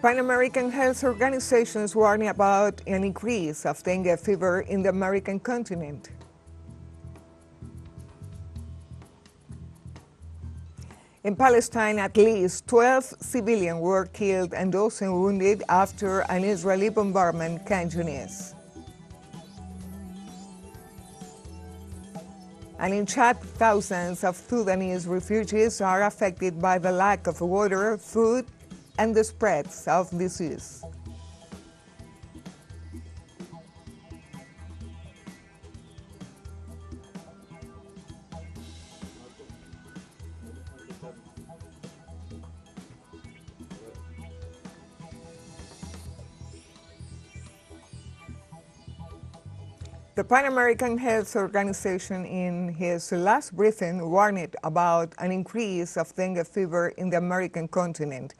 Pan American Health Organization is warning about an increase of dengue fever in the American continent. In Palestine, at least 12 civilians were killed and dozens wounded after an Israeli bombardment Khan Yunis. And in Chad, thousands of Sudanese refugees are affected by the lack of water, food, and the spread of disease. The Pan American Health Organization, in his last briefing, warned about an increase of dengue fever in the American continent.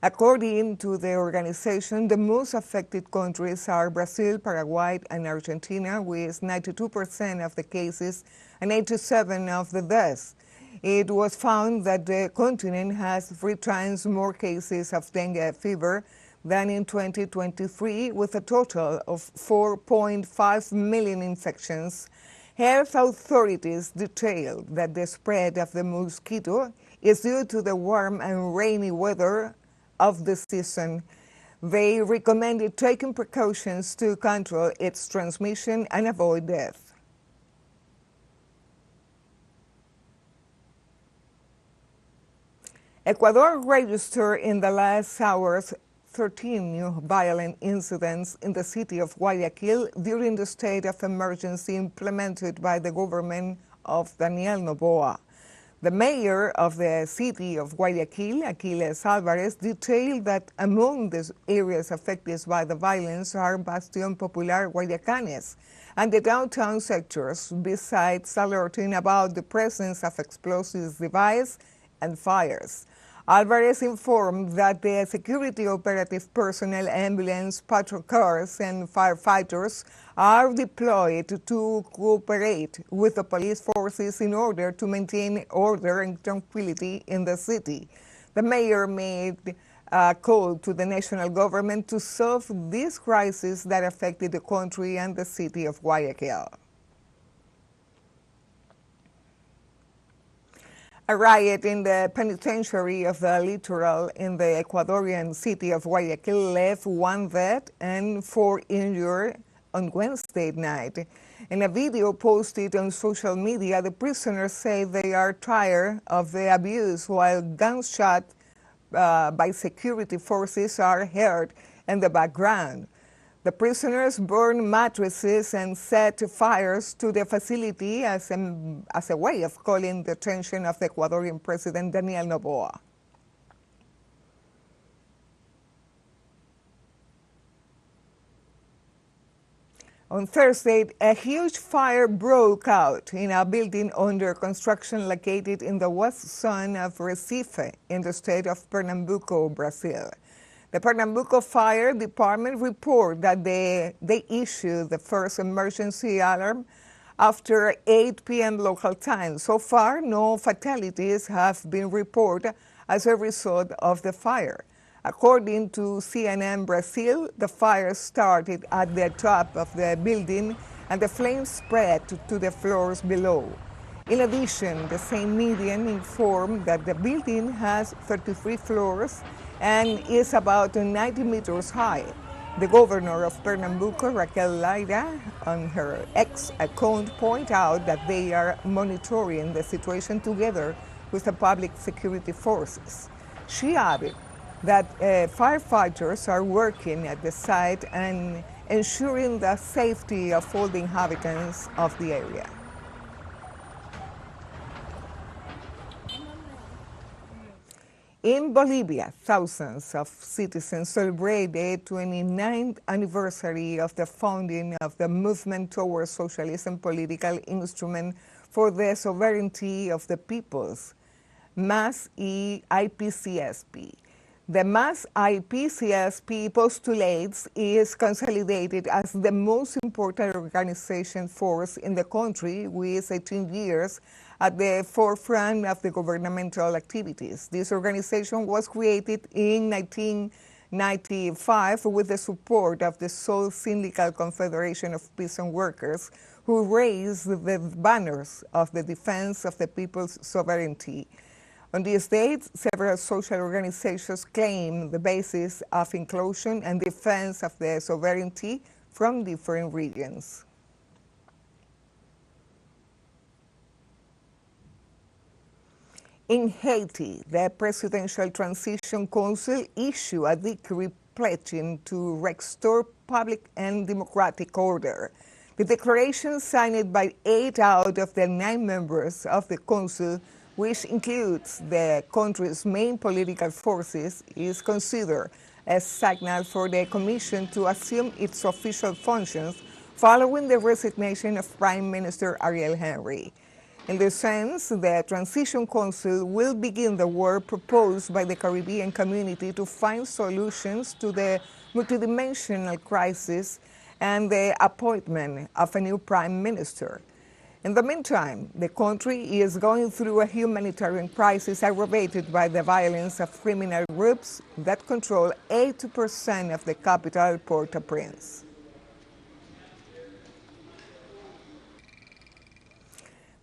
According to the organization, the most affected countries are Brazil, Paraguay, and Argentina, with 92% of the cases and 87% of the deaths. It was found that the continent has 3 times more cases of dengue fever than in 2023, with a total of 4.5 million infections. Health authorities detailed that the spread of the mosquito is due to the warm and rainy weather of the season. They recommended taking precautions to control its transmission and avoid death. Ecuador registered in the last hours 13 new violent incidents in the city of Guayaquil during the state of emergency implemented by the government of Daniel Noboa. The mayor of the city of Guayaquil, Aquiles Alvarez, detailed that among the areas affected by the violence are Bastión Popular Guayacanes and the downtown sectors, besides alerting about the presence of explosive devices and fires. Alvarez informed that the security operative personnel, ambulance, patrol cars, and firefighters are deployed to cooperate with the police forces in order to maintain order and tranquility in the city. The mayor made a call to the national government to solve this crisis that affected the country and the city of Guayaquil. A riot in the penitentiary of the Littoral in the Ecuadorian city of Guayaquil left 1 dead and 4 injured on Wednesday night. In a video posted on social media, the prisoners say they are tired of the abuse while gunshots by security forces are heard in the background. The prisoners burned mattresses and set fires to the facility as a way of calling the attention of the Ecuadorian President Daniel Noboa. On Thursday, a huge fire broke out in a building under construction located in the west zone of Recife in the state of Pernambuco, Brazil. The Pernambuco Fire Department reported that they issued the first emergency alarm after 8 p.m. local time. So far, no fatalities have been reported as a result of the fire. According to CNN Brazil, the fire started at the top of the building and the flames spread to the floors below. In addition, the same media informed that the building has 33 floors and is about 90 meters high. The governor of Pernambuco, Raquel Laira, on her X account, pointed out that they are monitoring the situation together with the public security forces. She added that firefighters are working at the site and ensuring the safety of all the inhabitants of the area. In Bolivia, thousands of citizens celebrate the 29th anniversary of the founding of the Movement Towards Socialism political instrument for the sovereignty of the peoples, MAS-IPCSP. The MAS-IPCSP postulates is consolidated as the most important organization force in the country with 18 years at the forefront of the governmental activities. This organization was created in 1995 with the support of the Seoul Syndical Confederation of Prison Workers, who raised the banners of the defense of the people's sovereignty. On these dates, several social organizations claim the basis of inclusion and defense of the sovereignty from different regions. In Haiti, the Presidential Transition Council issued a decree pledging to restore public and democratic order. The declaration, signed by 8 out of the 9 members of the council, which includes the country's main political forces, is considered a signal for the Commission to assume its official functions following the resignation of Prime Minister Ariel Henry. In this sense, the Transition Council will begin the work proposed by the Caribbean community to find solutions to the multidimensional crisis and the appointment of a new prime minister. In the meantime, the country is going through a humanitarian crisis aggravated by the violence of criminal groups that control 80% of the capital, Port-au-Prince.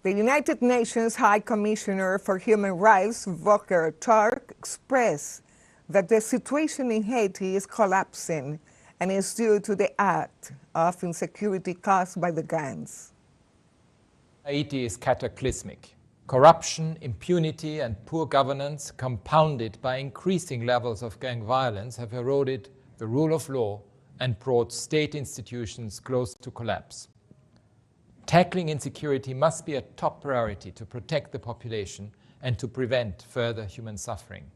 The United Nations High Commissioner for Human Rights, Volker Turk, expressed that the situation in Haiti is collapsing and is due to the act of insecurity caused by the gangs. Haiti is cataclysmic. Corruption, impunity, and poor governance, compounded by increasing levels of gang violence, have eroded the rule of law and brought state institutions close to collapse. Tackling insecurity must be a top priority to protect the population and to prevent further human suffering.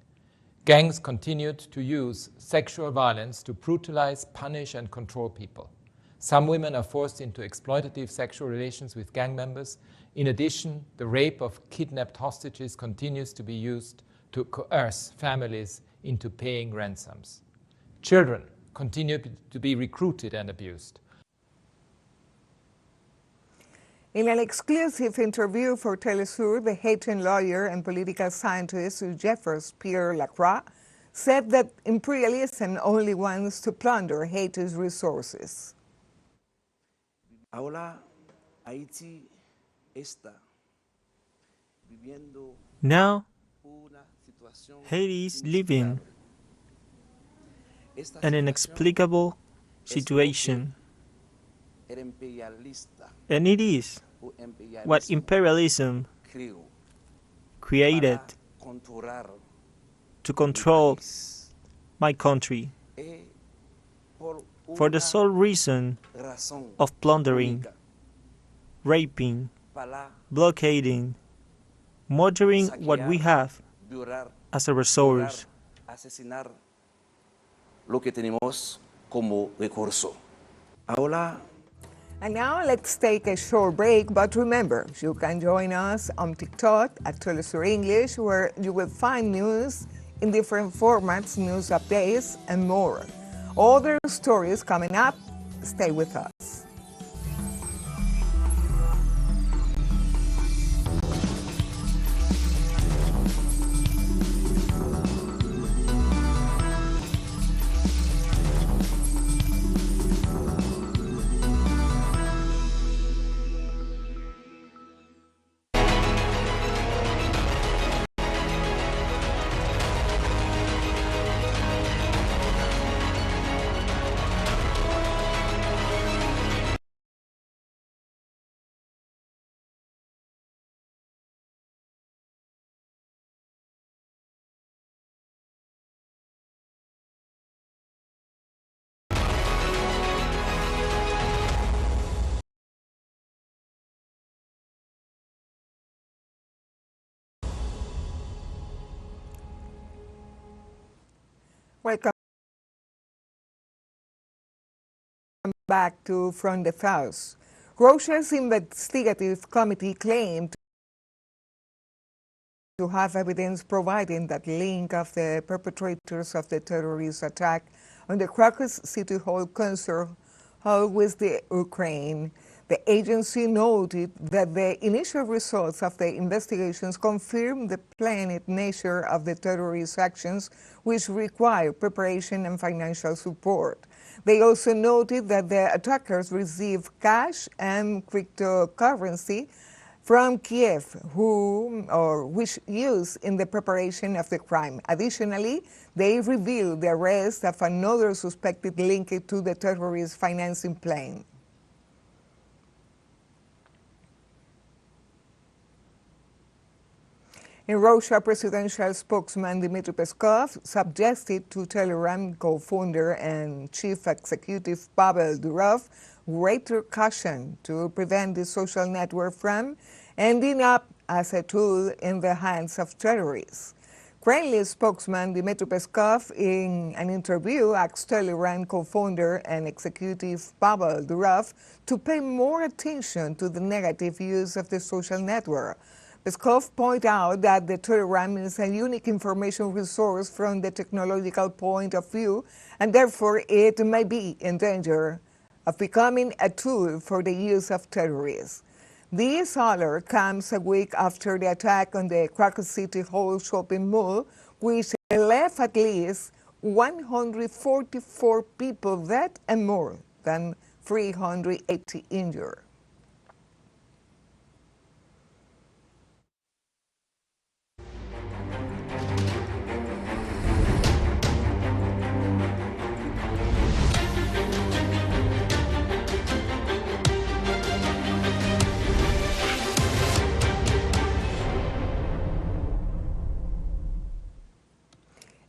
Gangs continued to use sexual violence to brutalize, punish, and control people. Some women are forced into exploitative sexual relations with gang members. In addition, the rape of kidnapped hostages continues to be used to coerce families into paying ransoms. Children continue to be recruited and abused. In an exclusive interview for TeleSUR, the Haitian lawyer and political scientist Jeffers Pierre Lacroix said that imperialism only wants to plunder Haiti's resources. Now, Haiti is living an inexplicable situation. And it is what imperialism created to control my country for the sole reason of plundering, raping, blockading, murdering what we have as a resource. And now let's take a short break, but remember, you can join us on TikTok at TeleSUR English, where you will find news in different formats, news updates, and more. Other stories coming up. Stay with us. Welcome back to From the House. Russia's investigative committee claimed to have evidence providing that link of the perpetrators of the terrorist attack on the Krakow City Hall concert hall with the Ukraine. The agency noted that the initial results of the investigations confirm the planned nature of the terrorist actions, which require preparation and financial support. They also noted that the attackers received cash and cryptocurrency from Kiev, which used in the preparation of the crime. Additionally, they revealed the arrest of another suspected linked to the terrorist financing plan. In Russia, presidential spokesman Dmitry Peskov suggested to TeleSUR co-founder and chief executive Pavel Durov greater caution to prevent the social network from ending up as a tool in the hands of terrorists. Kremlin spokesman Dmitry Peskov, in an interview, asked TeleSUR co-founder and executive Pavel Durov to pay more attention to the negative use of the social network. Peskov pointed out that the TeleSUR is a unique information resource from the technological point of view, and therefore it may be in danger of becoming a tool for the use of terrorists. This alert comes a week after the attack on the Krakow City Hall shopping mall, which left at least 144 people dead and more than 380 injured.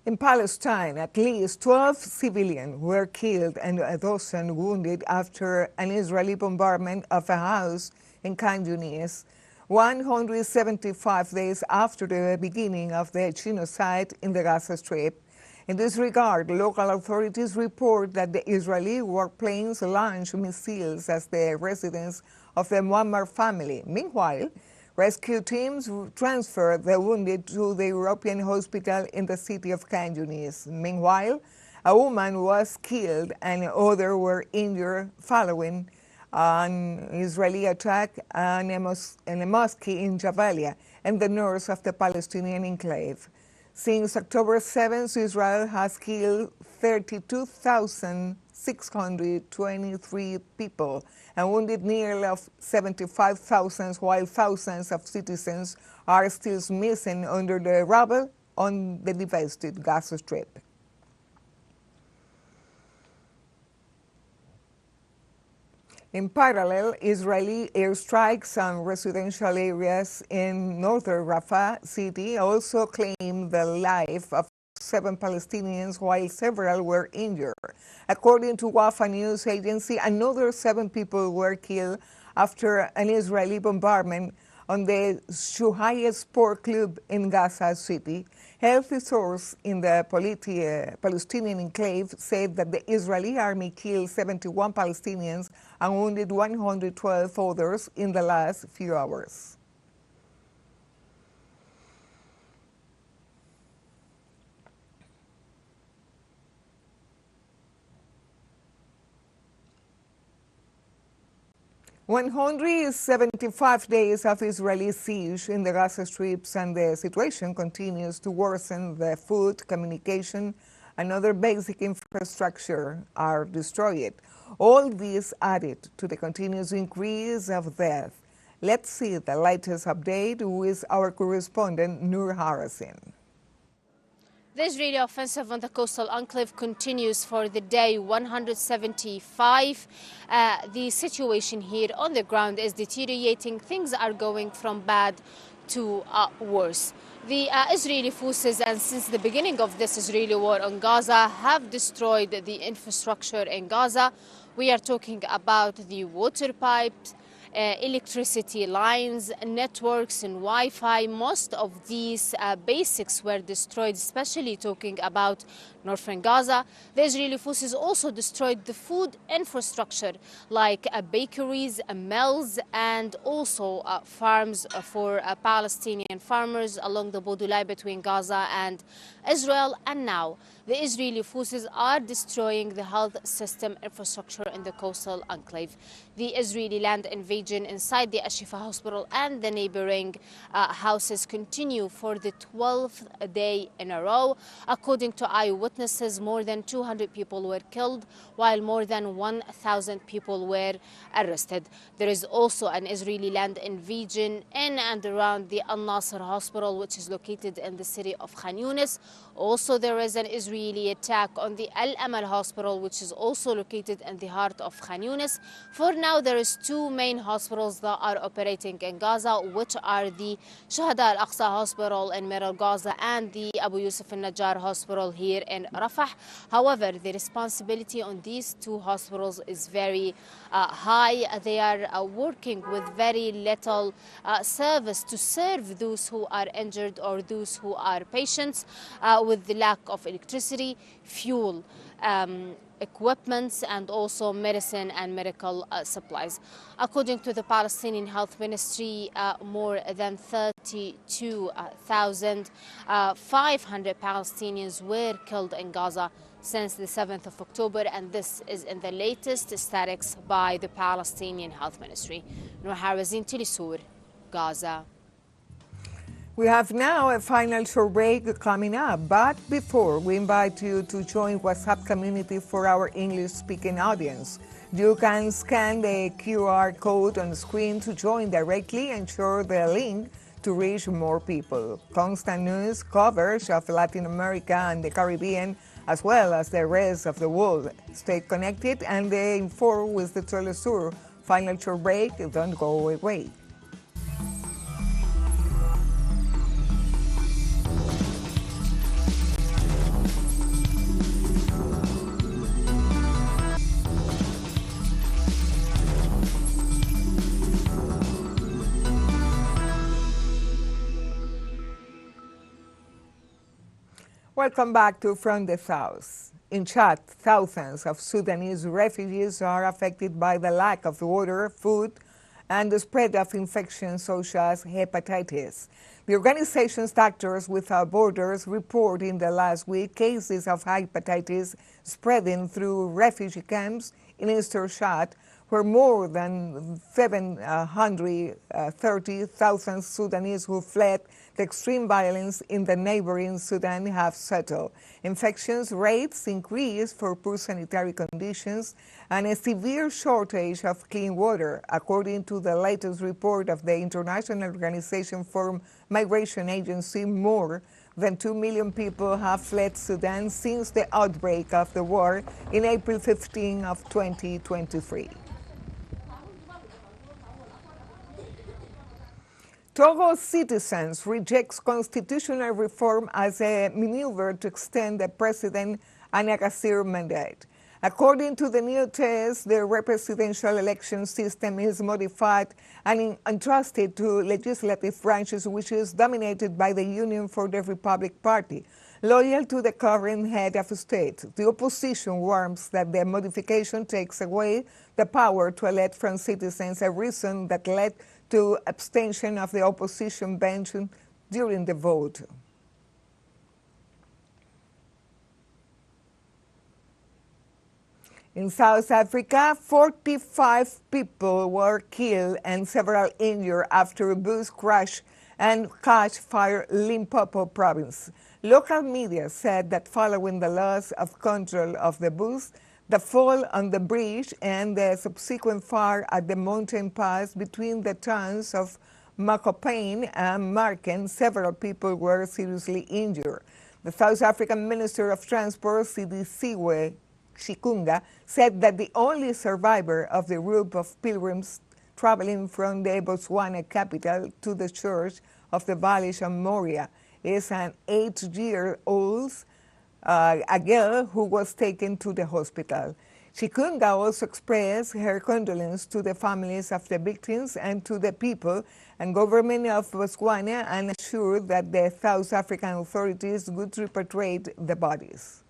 In Palestine, at least 12 civilians were killed and a dozen wounded after an Israeli bombardment of a house in Khan Yunis, 175 days after the beginning of the genocide in the Gaza Strip. In this regard, local authorities report that the Israeli warplanes launched missiles at the residence of the Muammar family. Meanwhile, rescue teams transferred the wounded to the European hospital in the city of Khan Yunis. Meanwhile, a woman was killed and others were injured following an Israeli attack on a mosque in Jabalia, in the north of the Palestinian enclave. Since October 7th, Israel has killed 32,623 people and wounded nearly 75,000, while thousands of citizens are still missing under the rubble on the devastated Gaza Strip. In parallel, Israeli airstrikes on residential areas in northern Rafah city also claimed the life of 7 Palestinians, while several were injured. According to Wafa news agency, another 7 people were killed after an Israeli bombardment on the Shuhaya Sport Club in Gaza City. Health sources in the Palestinian enclave said that the Israeli army killed 71 Palestinians and wounded 112 others in the last few hours. One 175 days of Israeli siege in the Gaza Strips, and the situation continues to worsen. The food, communication, and other basic infrastructure are destroyed. All this added to the continuous increase of death. Let's see the latest update with our correspondent, Nur Harasin. The Israeli offensive on the coastal enclave continues for the day 175. The situation here on the ground is deteriorating. Things are going from bad to worse. The Israeli forces, and since the beginning of this Israeli war on Gaza, have destroyed the infrastructure in Gaza. We are talking about the water pipes, electricity lines, networks, and Wi-Fi. Most of these basics were destroyed, especially talking about Northern Gaza. The Israeli forces also destroyed the food infrastructure like bakeries, mills, and also farms for Palestinian farmers along the borderline between Gaza and Israel. And now the Israeli forces are destroying the health system infrastructure in the coastal enclave. The Israeli land invasion inside the Ashifa hospital and the neighboring houses continue for the 12th day in a row. According to eyewitnesses, more than 200 people were killed, while more than 1,000 people were arrested. There is also an Israeli land invasion in and around the Al-Nasser hospital, which is located in the city of Khan Yunis. Also, there is an Israeli attack on the Al-Amal hospital, which is also located in the heart of Khan Yunis. For now, there is two main hospitals that are operating in Gaza, which are the Shuhada Al-Aqsa hospital in Middle Gaza and the Abu Yusuf al-Najjar hospital here in Rafah. However, the responsibility on these two hospitals is very high. They are working with very little service to serve those who are injured or those who are patients with the lack of electricity, fuel, equipment, and also medicine and medical supplies. According to the Palestinian Health Ministry, more than 32,500 Palestinians were killed in Gaza since the 7th of October, and this is in the latest statistics by the Palestinian Health Ministry. Noor Harazin, TeleSUR, Gaza. We have now a financial break coming up, but before, we invite you to join WhatsApp community for our English-speaking audience. You can scan the QR code on the screen to join directly and share the link to reach more people. Constant news coverage of Latin America and the Caribbean, as well as the rest of the world. Stay connected and informed with the TeleSUR financial break. Don't go away. Welcome back to From the South. In Chad, thousands of Sudanese refugees are affected by the lack of water, food, and the spread of infections such as hepatitis. The organization's Doctors Without Borders report in the last week cases of hepatitis spreading through refugee camps in eastern Chad, where more than 730,000 Sudanese who fled the extreme violence in the neighboring Sudan have settled. Infections rates increase for poor sanitary conditions and a severe shortage of clean water, according to the latest report of the International Organization for Migration Agency. More than 2 million people have fled Sudan since the outbreak of the war in April 15 of 2023. Togo citizens rejects constitutional reform as a maneuver to extend the President Anagasir mandate. According to the new test, the presidential election system is modified and entrusted to legislative branches, which is dominated by the Union for the Republic Party, loyal to the current head of state. The opposition warns that the modification takes away the power to elect from citizens, a reason that led to abstention of the opposition bench during the vote. In South Africa, 45 people were killed and several injured after a bus crash and catch fire Limpopo province. Local media said that following the loss of control of the bus, the fall on the bridge, and the subsequent fire at the mountain pass between the towns of Mokopane and Marken, several people were seriously injured. The South African Minister of Transport, Sidisiwe Shikunga, said that the only survivor of the group of pilgrims traveling from the Botswana capital to the Church of the Valley of Moria is an 8-year-old a girl who was taken to the hospital. Shikunga also expressed her condolence to the families of the victims and to the people and government of Botswana, and assured that the South African authorities would repatriate the bodies.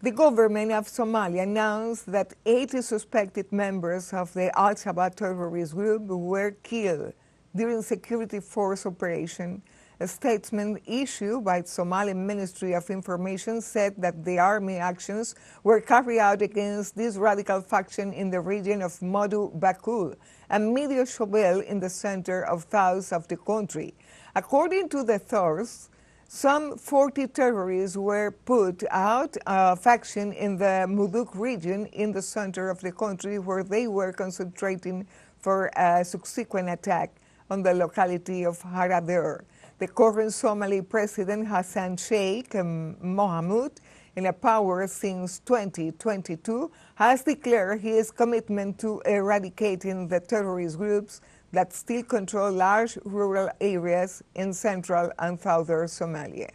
The government of Somalia announced that 80 suspected members of the Al-Shabaab terrorist group were killed during security force operation. A statement issued by the Somali Ministry of Information said that the army actions were carried out against this radical faction in the region of Modu Bakul, a medium Shobel in the center of south of the country. According to the source, some 40 terrorists were put out of action in the Muduk region in the center of the country, where they were concentrating for a subsequent attack on the locality of Harader. The current Somali president, Hassan Sheikh Mohamud, in a power since 2022, has declared his commitment to eradicating the terrorist groups that still control large rural areas in central and southern Somalia.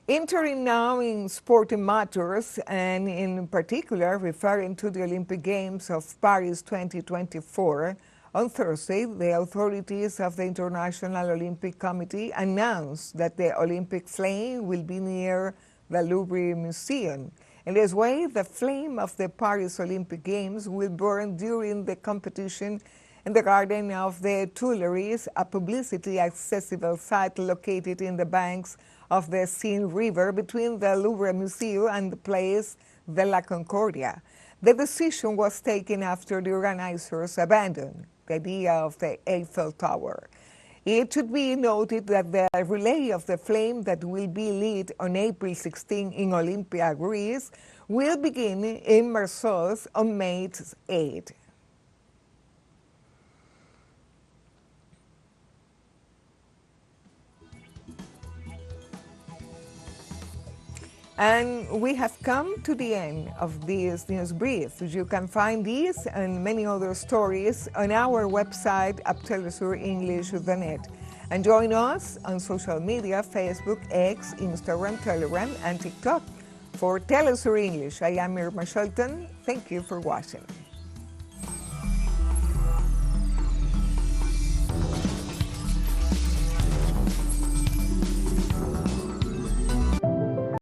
Entering now in sporting matters, and in particular referring to the Olympic Games of Paris 2024, on Thursday, the authorities of the International Olympic Committee announced that the Olympic flame will be near the Louvre Museum. In this way, the flame of the Paris Olympic Games will burn during the competition in the Garden of the Tuileries, a publicity-accessible site located in the banks of the Seine River between the Louvre Museum and the Place de la Concordia. The decision was taken after the organizers abandoned the idea of the Eiffel Tower. It should be noted that the relay of the flame that will be lit on April 16 in Olympia, Greece, will begin in Marseille on May 8. And we have come to the end of this news brief. You can find these and many other stories on our website at TeleSUREnglish.net. And join us on social media, Facebook, X, Instagram, Telegram, and TikTok. For TeleSUR English, I am Irma Shelton. Thank you for watching.